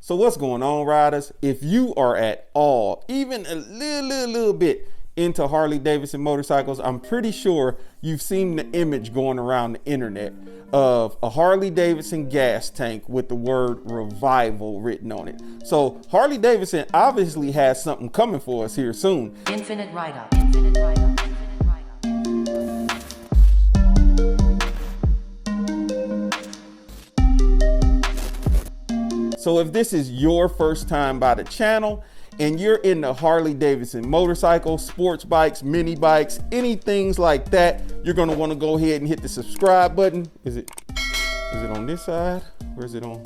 So what's going on, riders? If you are at all, even a little bit into Harley-Davidson motorcycles, I'm pretty sure you've seen the image going around the internet of a Harley-Davidson gas tank with the word Revival written on it. So Harley-Davidson obviously has something coming for us here soon. Infinit Ryda. Infinit Ryda. So if this is your first time by the channel and you're into Harley-Davidson motorcycles, sports bikes, mini bikes, anything like that, you're gonna wanna go ahead and hit the subscribe button. Is it on this side? Or is it on?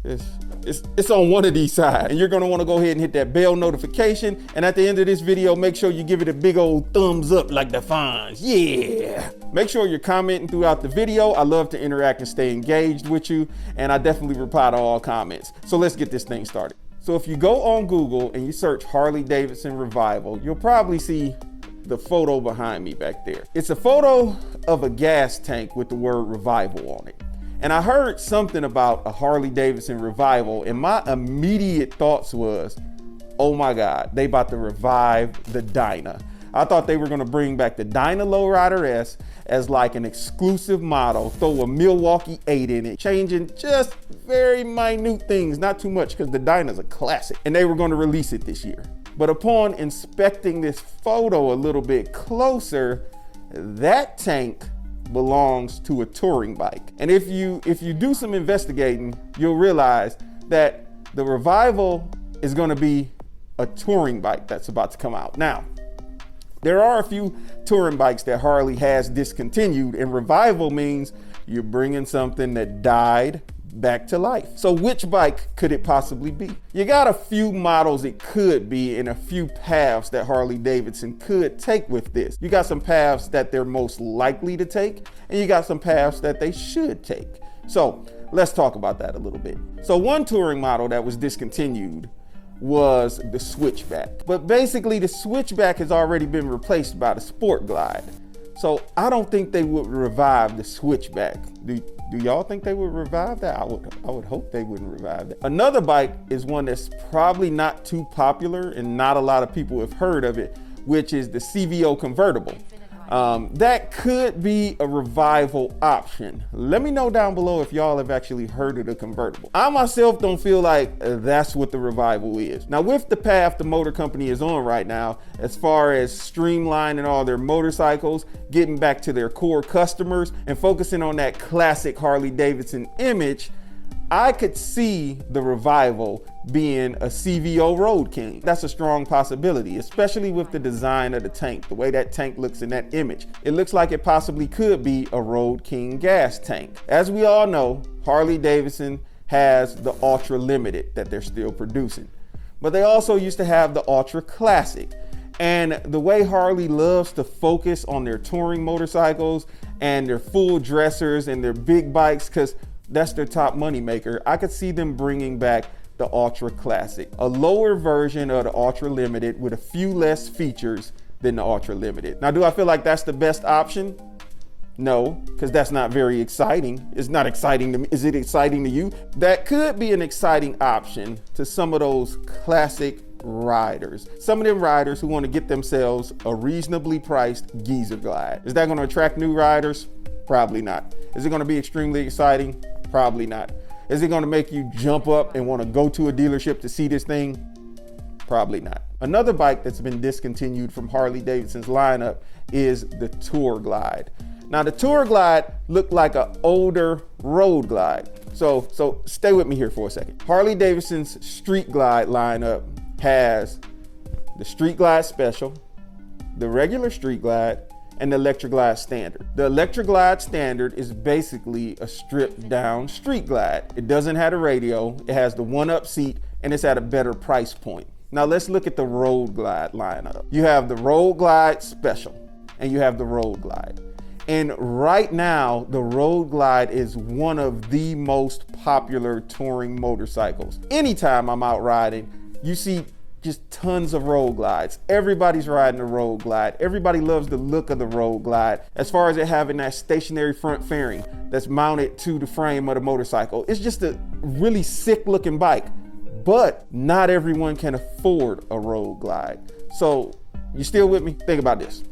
It's on one of these sides. And you're gonna wanna go ahead and hit that bell notification. And at the end of this video, make sure you give it a big old thumbs up like the Fonz. Yeah. Make sure you're commenting throughout the video. I love to interact and stay engaged with you. And I definitely reply to all comments. So let's get this thing started. So if you go on Google and you search Harley-Davidson Revival, you'll probably see the photo behind me back there. It's a photo of a gas tank with the word Revival on it. And I heard something about a Harley-Davidson Revival, and my immediate thoughts was, oh my God, they about to revive the Dyna. I thought they were gonna bring back the Dyna Lowrider S as like an exclusive model, throw a Milwaukee 8 in it, changing just very minute things, not too much, because the Dyna's a classic, and they were gonna release it this year. But upon inspecting this photo a little bit closer, that tank belongs to a touring bike. And if you do some investigating, you'll realize that the Revival is going to be a touring bike that's about to come out. Now, there are a few touring bikes that Harley has discontinued, and Revival means you're bringing something that died back to life. So which bike could it possibly be? You got a few models it could be and a few paths that Harley-Davidson could take with this. You got some paths that they're most likely to take, and you got some paths that they should take. So let's talk about that a little bit. So one touring model that was discontinued was the Switchback. But basically the Switchback has already been replaced by the Sport Glide. So I don't think they would revive the Switchback. Do y'all think they would revive that? I would hope they wouldn't revive that. Another bike is one that's probably not too popular and not a lot of people have heard of it, which is the CVO convertible. That could be a Revival option. Let me know down below if y'all have actually heard of the convertible. I myself don't feel like that's what the Revival is. Now, with the path the motor company is on right now, as far as streamlining all their motorcycles, getting back to their core customers, and focusing on that classic Harley-Davidson image, I could see the Revival being a CVO Road King. That's a strong possibility, especially with the design of the tank, the way that tank looks in that image. It looks like it possibly could be a Road King gas tank. As we all know, Harley-Davidson has the Ultra Limited that they're still producing, but they also used to have the Ultra Classic. And the way Harley loves to focus on their touring motorcycles and their full dressers and their big bikes, because that's their top money maker, I could see them bringing back the Ultra Classic, a lower version of the Ultra Limited with a few less features than the Ultra Limited. Now, do I feel like that's the best option? No, because that's not very exciting. It's not exciting to me. Is it exciting to you? That could be an exciting option to some of those classic riders. Some of them riders who want to get themselves a reasonably priced geezer glide. Is that going to attract new riders? Probably not. Is it going to be extremely exciting? Probably not. Is it going to make you jump up and want to go to a dealership to see this thing? Probably not. Another bike that's been discontinued from Harley-Davidson's lineup is the Tour Glide. Now, the Tour Glide looked like an older road glide. So stay with me here for a second. Harley-Davidson's Street Glide lineup has the Street Glide Special, the regular Street Glide, and the Electra Glide Standard. The Electra Glide Standard is basically a stripped down Street Glide. It doesn't have a radio, it has the one-up seat, and it's at a better price point. Now let's look at the Road Glide lineup. You have the Road Glide Special, and you have the Road Glide. And right now, the Road Glide is one of the most popular touring motorcycles. Anytime I'm out riding, you see just tons of Road Glides. Everybody's riding a Road Glide. Everybody loves the look of the Road Glide. As far as it having that stationary front fairing that's mounted to the frame of the motorcycle, it's just a really sick looking bike. but not everyone can afford a road glide. So you still with me? Think about this.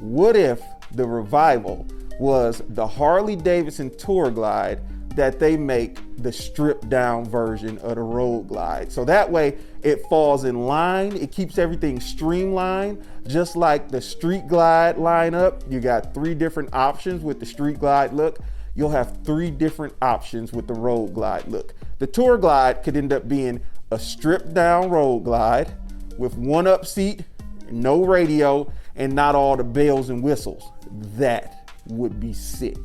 What if the Revival was the Harley-Davidson Tour Glide that they make the stripped down version of the road glide? So that way it falls in line, it keeps everything streamlined, just like the street glide lineup. You got 3 different options with the street glide look. You'll have 3 different options with the road glide look. The Tour Glide could end up being a stripped down road glide with 1 up seat, no radio, and not all the bells and whistles. That would be sick.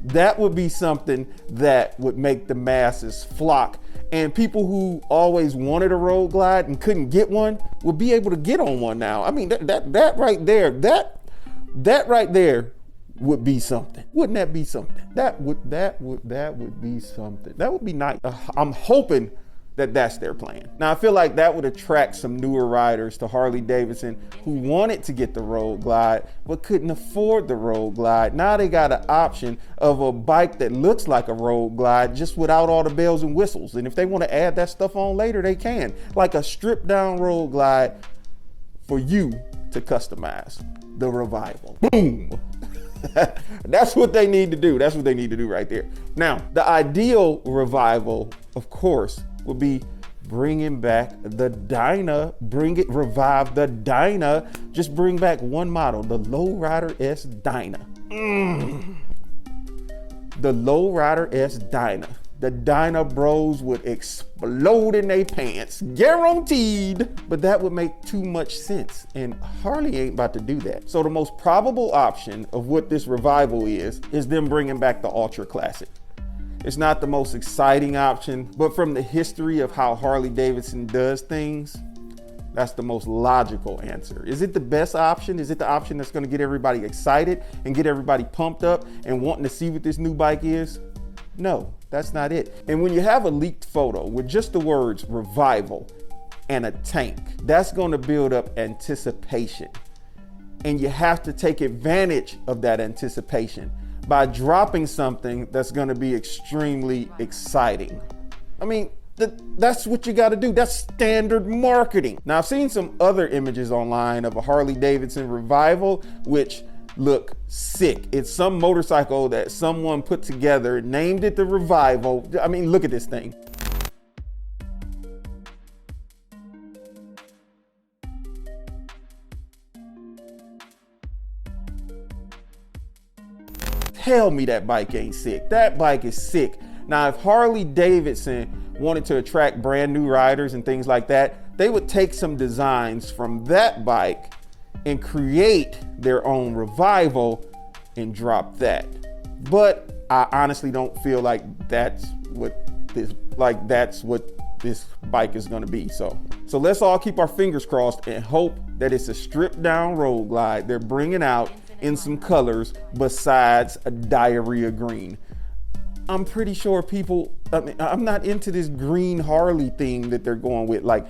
That would be something that would make the masses flock, and people who always wanted a road glide and couldn't get one would be able to get on one now. I mean, that right there, that right there would be something. Wouldn't that be something? That would be something. That would be nice. I'm hoping that that's their plan. Now, I feel like that would attract some newer riders to Harley-Davidson who wanted to get the road glide but couldn't afford the road glide. Now they got an option of a bike that looks like a road glide just without all the bells and whistles. And if they want to add that stuff on later, they can. Like a stripped down road glide for you to customize. The Revival. Boom. That's what they need to do. That's what they need to do right there. Now, the ideal Revival, of course, would be bringing back the Dyna. Revive the Dyna. Just bring back one model, the Lowrider S Dyna. The Lowrider S Dyna. The Dyna bros would explode in their pants, guaranteed. But that would make too much sense, and Harley ain't about to do that. So the most probable option of what this Revival is them bringing back the Ultra Classic. It's not the most exciting option, but from the history of how Harley-Davidson does things, that's the most logical answer. Is it the best option? Is it the option that's gonna get everybody excited and get everybody pumped up and wanting to see what this new bike is? No, that's not it. And when you have a leaked photo with just the words Revival and a tank, that's gonna build up anticipation. And you have to take advantage of that anticipation by dropping something that's gonna be extremely exciting. I mean, that's what you gotta do. That's standard marketing. Now, I've seen some other images online of a Harley-Davidson Revival, which look sick. It's some motorcycle that someone put together, named it the Revival. I mean, look at this thing. Tell me that bike ain't sick. That bike is sick. Now, if Harley-Davidson wanted to attract brand new riders and things like that, they would take some designs from that bike and create their own Revival and drop that. But I honestly don't feel like that's what this bike is gonna be. So let's all keep our fingers crossed and hope that it's a stripped down road glide they're bringing out in some colors besides a diarrhea green. I'm pretty sure people, I mean, I'm not into this green Harley thing that they're going with. Like,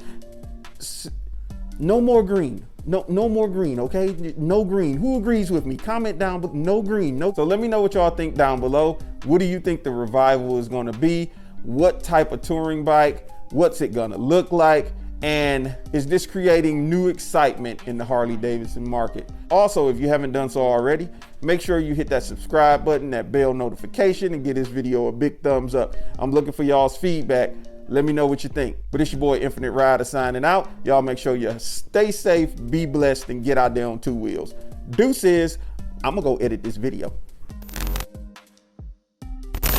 no more green. No more green, okay? No green. Who agrees with me? Comment down below. No green. No. So let me know what y'all think down below. What do you think the Revival is gonna be? What type of touring bike? What's it gonna look like? And is this creating new excitement in the Harley-Davidson market? Also, if you haven't done so already, make sure you hit that subscribe button, that bell notification, and give this video a big thumbs up. I'm looking for y'all's feedback. Let me know what you think. But it's your boy Infinit Ryda signing out. Y'all make sure you stay safe, be blessed, and get out there on 2 wheels. Deuces, I'm gonna go edit this video.